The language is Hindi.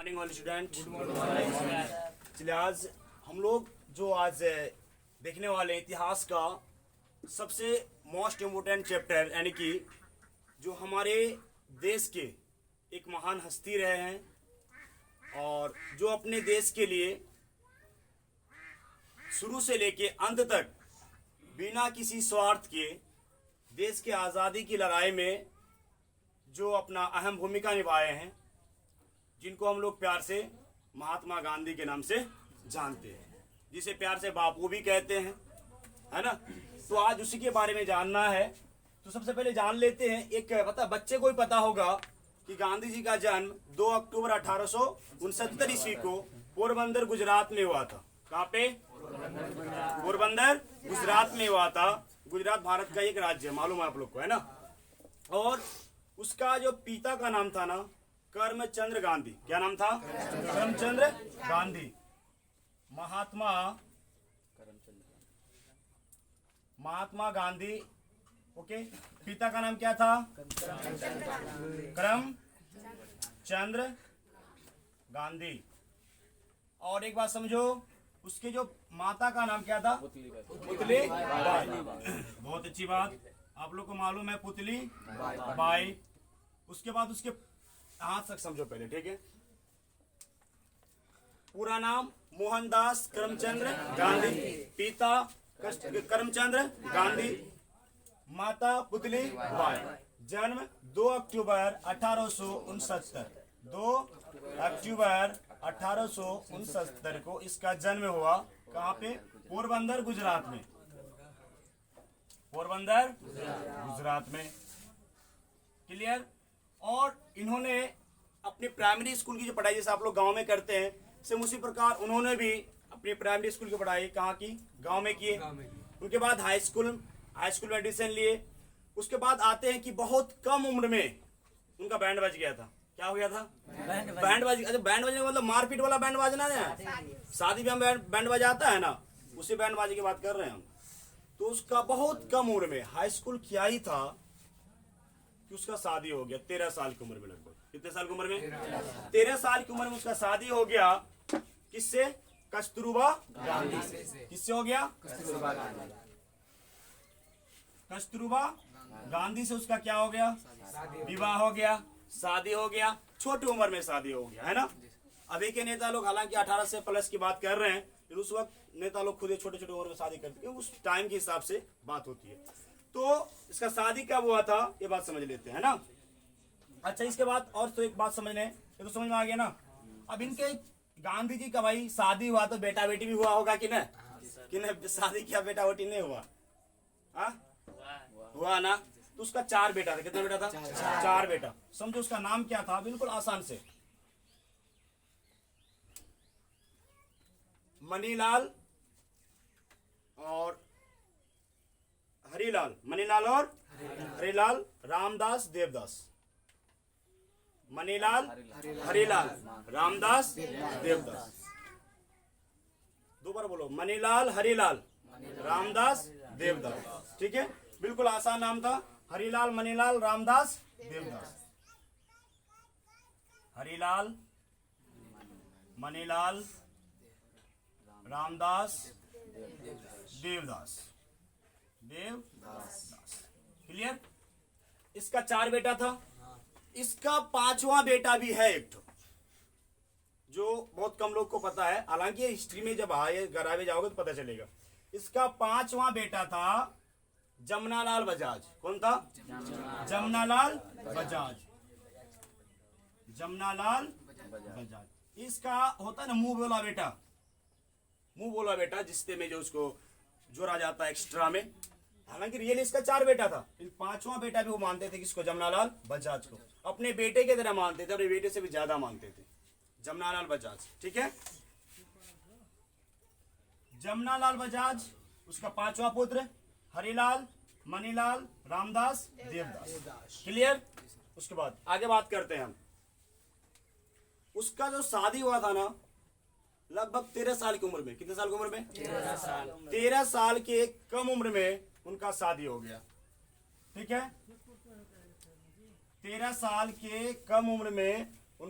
Morning all student. चलिए आज हम लोग जो आज देखने वाले इतिहास का सबसे मोस्ट इम्पोर्टेंट चैप्टर यानी कि जो हमारे देश के एक महान हस्ती रहे हैं और जो अपने देश के लिए शुरू से लेके अंत तक बिना किसी स्वार्थ के देश के आज़ादी की लड़ाई में जो अपना अहम भूमिका निभाए हैं, जिनको हम लोग प्यार से महात्मा गांधी के नाम से जानते हैं, जिसे प्यार से बापू भी कहते हैं, है ना। तो आज उसी के बारे में जानना है। तो सबसे पहले जान लेते हैं, एक पता बच्चे को ही पता होगा कि गांधी जी का जन्म 2 अक्टूबर 1869 ईस्वी को पोरबंदर गुजरात में हुआ था। कहाँ पे? पोरबंदर गुजरात में हुआ था। गुजरात भारत का एक राज्य है, मालूम है आप लोग को, है ना। और उसका जो पिता का नाम था ना, करमचंद गांधी। क्या नाम था? करमचंद गांधी। महात्मा गांधी, ओके। पिता का नाम क्या था? करमचंद गांधी। और एक बात समझो, उसके जो माता का नाम क्या था? पुतली बाई। बहुत अच्छी बात, आप लोग को मालूम है, पुतली बाई। उसके बाद उसके हाथ तक समझो पहले, ठीक है। पूरा नाम मोहनदास करमचंद गांधी, पिता करमचंद गांधी, माता पुतली बाई। जन्म 2 अक्टूबर 1869। 2 अक्टूबर 1869 को इसका जन्म हुआ। कहाँ पे? पोरबंदर गुजरात में। पोरबंदर गुजरात में। क्लियर। और इन्होंने अपनी प्राइमरी स्कूल की जो पढ़ाई जैसे आप लोग गांव में करते हैं, सेम उसी प्रकार उन्होंने भी अपनी प्राइमरी स्कूल की पढ़ाई कहाँ की? गांव में किए। उनके बाद हाई स्कूल में एडमिशन लिए। उसके बाद आते हैं कि बहुत कम उम्र में उनका बैंड बज गया था। क्या हो गया था? बैंड बज। अच्छा, बैंड बजने का मतलब मारपीट वाला बैंड बजना है। शादी में हम बैंड बजाता है ना, उसी बैंड बाजी की बात कर रहे हैं हम। तो उसका बहुत कम उम्र में, हाई स्कूल किया ही था कि उसका शादी हो गया 13 साल की उम्र में। लगभग कितने साल की उम्र में? 13 साल की उम्र में उसका शादी हो गया। किससे? कस्तूरबा गांधी से। किससे हो गया? कस्तूरबा गांधी से उसका क्या हो गया? विवाह हो गया, शादी हो गया। छोटी उम्र में शादी हो गया, है ना। अभी के नेता लोग हालांकि 18 से प्लस की बात कर रहे हैं, लेकिन उस वक्त नेता लोग खुद छोटे छोटे उम्र में शादी करते हैं, उस टाइम के हिसाब से बात होती है। तो इसका शादी कब हुआ था ये बात समझ लेते हैं, ना। अच्छा, इसके बाद और तो एक बात समझने, ये तो समझ में आ गया ना। अब इनके गांधी जी का भाई शादी हुआ तो बेटा बेटी भी हुआ होगा कि नहीं? शादी किया बेटा बेटी नहीं हुआ? हुआ ना। तो उसका 4 बेटा था। कितना बेटा था? 4 बेटा। समझो उसका नाम क्या था, बिल्कुल आसान से। मनीलाल और हरिलाल। मनीलाल और हरिलाल रामदास देवदास। मनीलाल हरिलाल रामदास देवदास। दोबारा बोलो, मनीलाल हरिलाल रामदास देवदास। ठीक है, बिल्कुल आसान नाम था। हरिलाल मनीलाल रामदास देवदास। हरिलाल मनीलाल रामदास देवदास। क्लियर। इसका 4 बेटा था। इसका 5वां बेटा भी है एक, जो बहुत कम लोग को पता है। हालांकि हिस्ट्री में जब गरावे जाओगे तो पता चलेगा। इसका 5वां बेटा था जमनालाल बजाज। कौन था? जमनालाल बजाज। जमनालाल बजाज। इसका होता है ना मुंह बोला बेटा, मुंह बोला बेटा, जिससे में जो उसको जोड़ा जाता है एक्स्ट्रा में। हालांकि रियल इसका 4 बेटा था। 5वां बेटा भी वो मानते थे किसको? जमनालाल बजाज को। अपने बेटे की तरह मानते थे, अपने बेटे से भी ज्यादा मानते थे, जमनालाल बजाज। ठीक है। जमनालाल बजाज उसका 5वां पुत्र। हरिलाल मनीलाल रामदास देवदास। क्लियर। उसके बाद आगे बात करते हैं हम। उसका जो शादी हुआ था ना, लगभग 13 साल की उम्र में। कितने साल की उम्र में? 13 साल के कम उम्र में उनका शादी हो गया। ठीक है, 13 साल के कम उम्र में